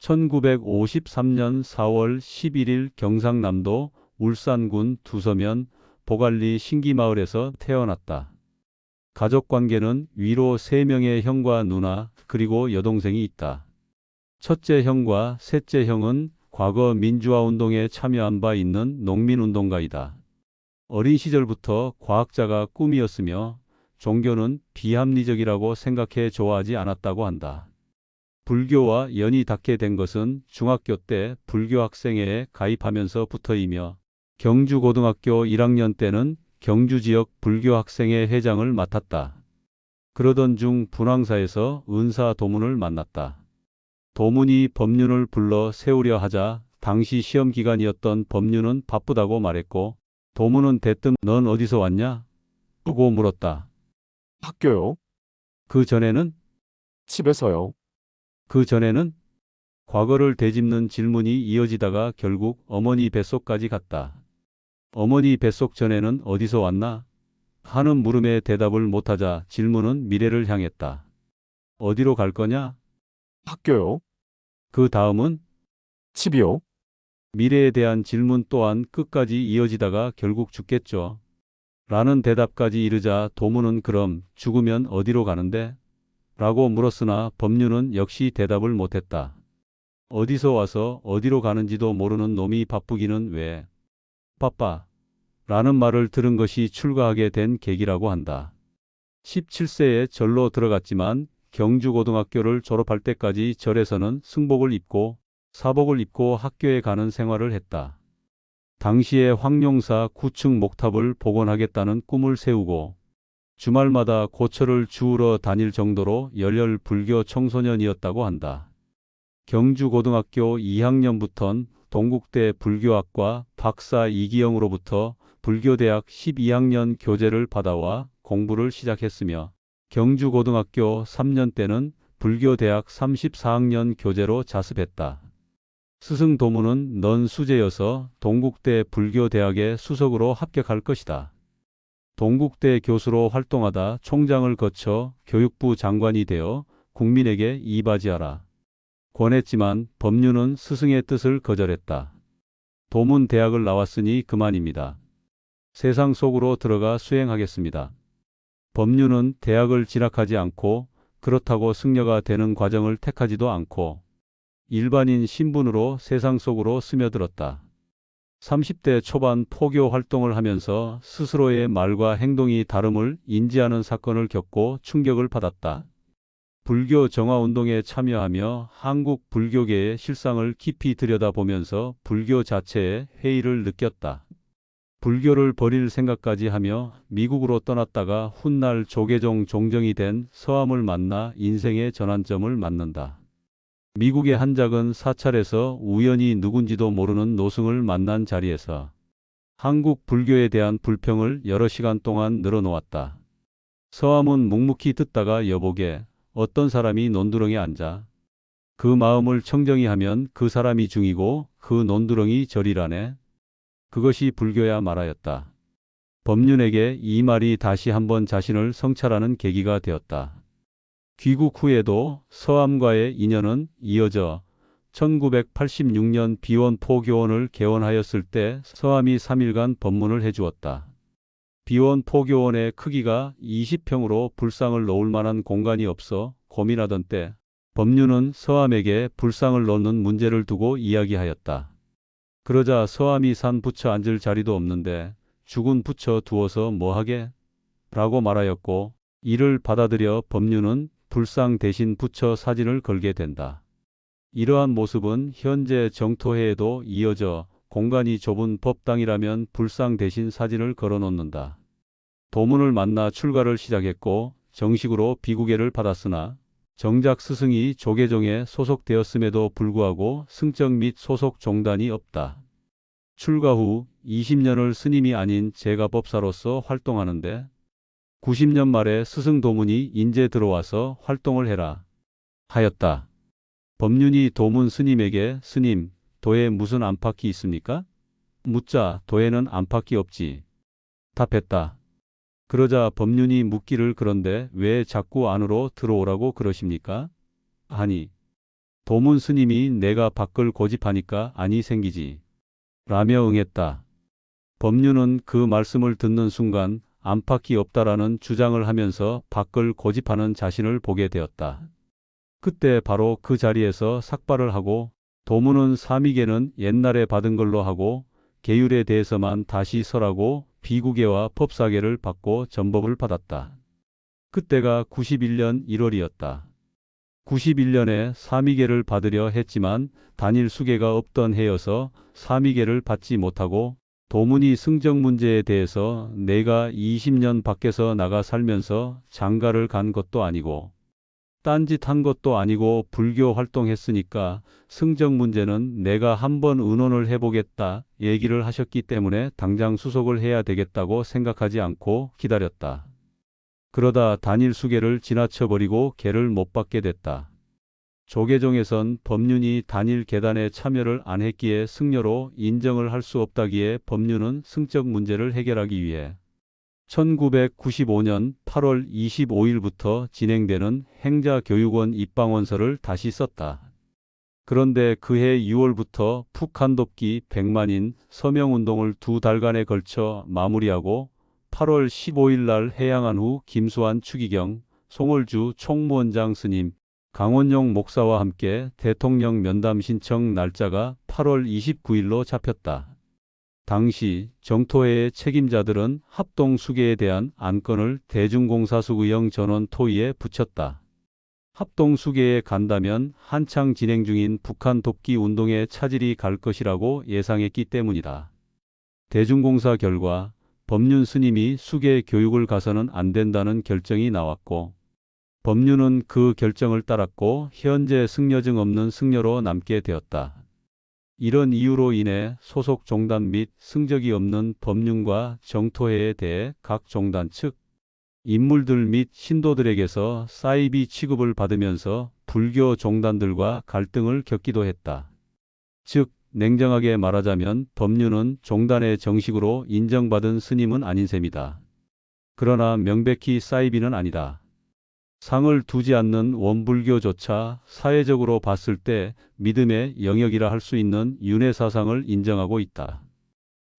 1953년 4월 11일 경상남도 울산군 두서면 보갈리 신기마을에서 태어났다. 가족관계는 위로 3명의 형과 누나 그리고 여동생이 있다. 첫째 형과 셋째 형은 과거 민주화운동에 참여한 바 있는 농민운동가이다. 어린 시절부터 과학자가 꿈이었으며 종교는 비합리적이라고 생각해 좋아하지 않았다고 한다. 불교와 연이 닿게 된 것은 중학교 때 불교학생회에 가입하면서부터이며 경주고등학교 1학년 때는 경주지역 불교학생회 회장을 맡았다. 그러던 중 분황사에서 은사 도문을 만났다. 도문이 법륜을 불러 세우려 하자 당시 시험 기간이었던 법륜은 바쁘다고 말했고 도문은 대뜸 넌 어디서 왔냐? 고 물었다. 학교요? 그 전에는? 집에서요? 그 전에는? 과거를 되짚는 질문이 이어지다가 결국 어머니 뱃속까지 갔다. 어머니 뱃속 전에는 어디서 왔나? 하는 물음에 대답을 못하자 질문은 미래를 향했다. 어디로 갈 거냐? 학교요? 그 다음은? 집이요? 미래에 대한 질문 또한 끝까지 이어지다가 결국 죽겠죠. 라는 대답까지 이르자 도문은 그럼 죽으면 어디로 가는데? 라고 물었으나 법륜은 역시 대답을 못했다. 어디서 와서 어디로 가는지도 모르는 놈이 바쁘기는 왜 바빠? 라는 말을 들은 것이 출가하게 된 계기라고 한다. 17세에 절로 들어갔지만 경주고등학교를 졸업할 때까지 절에서는 승복을 입고 사복을 입고 학교에 가는 생활을 했다. 당시에 황룡사 9층 목탑을 복원하겠다는 꿈을 세우고 주말마다 고철을 주우러 다닐 정도로 열혈 불교 청소년이었다고 한다. 경주고등학교 2학년부턴 동국대 불교학과 박사 이기영으로부터 불교대학 12학년 교재를 받아와 공부를 시작했으며 경주고등학교 3년 때는 불교대학 34학년 교재로 자습했다. 스승 도문은 넌 수재여서 동국대 불교대학에 수석으로 합격할 것이다. 동국대 교수로 활동하다 총장을 거쳐 교육부 장관이 되어 국민에게 이바지하라. 권했지만 법륜은 스승의 뜻을 거절했다. 도문 대학을 나왔으니 그만입니다. 세상 속으로 들어가 수행하겠습니다. 법륜은 대학을 진학하지 않고 그렇다고 승려가 되는 과정을 택하지도 않고 일반인 신분으로 세상 속으로 스며들었다. 30대 초반 포교 활동을 하면서 스스로의 말과 행동이 다름을 인지하는 사건을 겪고 충격을 받았다. 불교 정화운동에 참여하며 한국 불교계의 실상을 깊이 들여다보면서 불교 자체의 회의를 느꼈다. 불교를 버릴 생각까지 하며 미국으로 떠났다가 훗날 조계종 종정이 된 서함을 만나 인생의 전환점을 맞는다. 미국의 한 작은 사찰에서 우연히 누군지도 모르는 노승을 만난 자리에서 한국 불교에 대한 불평을 여러 시간 동안 늘어놓았다. 서함은 묵묵히 듣다가 여보게 어떤 사람이 논두렁에 앉아 그 마음을 청정히 하면 그 사람이 중이고 그 논두렁이 절이라네. 그것이 불교야 말하였다. 법륜에게 이 말이 다시 한번 자신을 성찰하는 계기가 되었다. 귀국 후에도 서함과의 인연은 이어져 1986년 비원포교원을 개원하였을 때 서함이 3일간 법문을 해주었다. 비원포교원의 크기가 20평으로 불상을 놓을 만한 공간이 없어 고민하던 때 법륜은 서함에게 불상을 놓는 문제를 두고 이야기하였다. 그러자 서함이 산 부처 앉을 자리도 없는데 죽은 부처 두어서 뭐하게? 라고 말하였고 이를 받아들여 법륜은 불상 대신 부처 사진을 걸게 된다. 이러한 모습은 현재 정토회에도 이어져 공간이 좁은 법당이라면 불상 대신 사진을 걸어놓는다. 도문을 만나 출가를 시작했고 정식으로 비구계를 받았으나 정작 스승이 조계종에 소속되었음에도 불구하고 승적 및 소속 종단이 없다. 출가 후 20년을 스님이 아닌 제가법사로서 활동하는데 90년 말에 스승 도문이 인제 들어와서 활동을 해라 하였다. 법륜이 도문 스님에게 스님, 도에 무슨 안팎이 있습니까? 묻자 도에는 안팎이 없지. 답했다. 그러자 법륜이 묻기를 그런데 왜 자꾸 안으로 들어오라고 그러십니까? 하니 도문 스님이 내가 밖을 고집하니까 안이 생기지. 라며 응했다. 법륜은 그 말씀을 듣는 순간 안팎이 없다라는 주장을 하면서 밖을 고집하는 자신을 보게 되었다. 그때 바로 그 자리에서 삭발을 하고 도문은 사미계는 옛날에 받은 걸로 하고 계율에 대해서만 다시 설하고 비구계와 법사계를 받고 전법을 받았다. 그때가 91년 1월이었다. 91년에 사미계를 받으려 했지만 단일 수계가 없던 해여서 사미계를 받지 못하고 도문이 승적 문제에 대해서 내가 20년 밖에서 나가 살면서 장가를 간 것도 아니고 딴짓 한 것도 아니고 불교 활동했으니까 승적 문제는 내가 한번 의논을 해보겠다 얘기를 하셨기 때문에 당장 수속을 해야 되겠다고 생각하지 않고 기다렸다. 그러다 단일 수계를 지나쳐버리고 계를 못 받게 됐다. 조계종에선 법륜이 단일 계단에 참여를 안 했기에 승려로 인정을 할 수 없다기에 법륜은 승적 문제를 해결하기 위해 1995년 8월 25일부터 진행되는 행자교육원 입방원서를 다시 썼다. 그런데 그해 6월부터 북한돕기 100만인 서명운동을 2달간에 걸쳐 마무리하고 8월 15일 날 해양한 후 김수환 추기경, 송월주 총무원장 스님, 강원용 목사와 함께 대통령 면담 신청 날짜가 8월 29일로 잡혔다. 당시 정토회의 책임자들은 합동수계에 대한 안건을 대중공사숙의형 전원 토의에 붙였다. 합동수계에 간다면 한창 진행 중인 북한 돕기 운동에 차질이 갈 것이라고 예상했기 때문이다. 대중공사 결과 법륜 스님이 수계 교육을 가서는 안 된다는 결정이 나왔고 법륜은 그 결정을 따랐고 현재 승려증 없는 승려로 남게 되었다. 이런 이유로 인해 소속 종단 및 승적이 없는 법륜과 정토회에 대해 각 종단 측 인물들 및 신도들에게서 사이비 취급을 받으면서 불교 종단들과 갈등을 겪기도 했다. 즉 냉정하게 말하자면 법륜은 종단의 정식으로 인정받은 스님은 아닌 셈이다. 그러나 명백히 사이비는 아니다. 상을 두지 않는 원불교조차 사회적으로 봤을 때 믿음의 영역이라 할 수 있는 윤회사상을 인정하고 있다.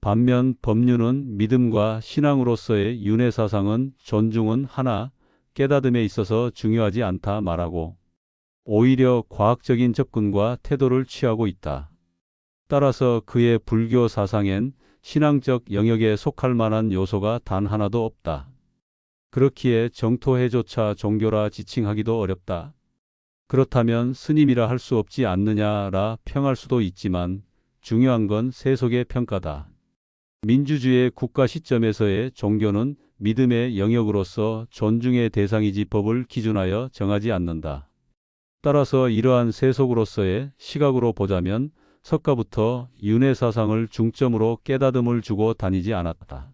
반면 법륜은 믿음과 신앙으로서의 윤회사상은 존중은 하나 깨닫음에 있어서 중요하지 않다 말하고 오히려 과학적인 접근과 태도를 취하고 있다. 따라서 그의 불교 사상엔 신앙적 영역에 속할 만한 요소가 단 하나도 없다. 그렇기에 정토회조차 종교라 지칭하기도 어렵다. 그렇다면 스님이라 할 수 없지 않느냐라 평할 수도 있지만 중요한 건 세속의 평가다. 민주주의의 국가 시점에서의 종교는 믿음의 영역으로서 존중의 대상이지 법을 기준하여 정하지 않는다. 따라서 이러한 세속으로서의 시각으로 보자면 석가부터 윤회사상을 중점으로 깨닫음을 주고 다니지 않았다.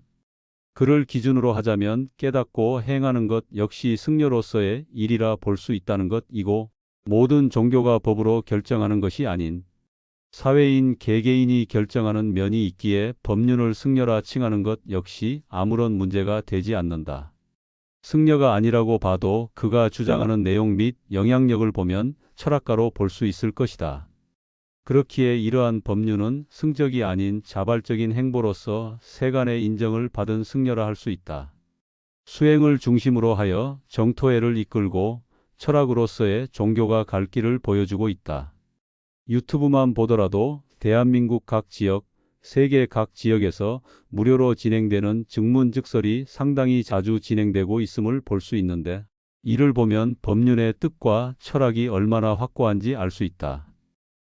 그를 기준으로 하자면 깨닫고 행하는 것 역시 승려로서의 일이라 볼 수 있다는 것이고 모든 종교가 법으로 결정하는 것이 아닌 사회인 개개인이 결정하는 면이 있기에 법륜을 승려라 칭하는 것 역시 아무런 문제가 되지 않는다. 승려가 아니라고 봐도 그가 주장하는 내용 및 영향력을 보면 철학가로 볼 수 있을 것이다. 그렇기에 이러한 법륜은 승적이 아닌 자발적인 행보로서 세간의 인정을 받은 승려라 할 수 있다. 수행을 중심으로 하여 정토회를 이끌고 철학으로서의 종교가 갈 길을 보여주고 있다. 유튜브만 보더라도 대한민국 각 지역, 세계 각 지역에서 무료로 진행되는 증문즉설이 상당히 자주 진행되고 있음을 볼 수 있는데 이를 보면 법륜의 뜻과 철학이 얼마나 확고한지 알 수 있다.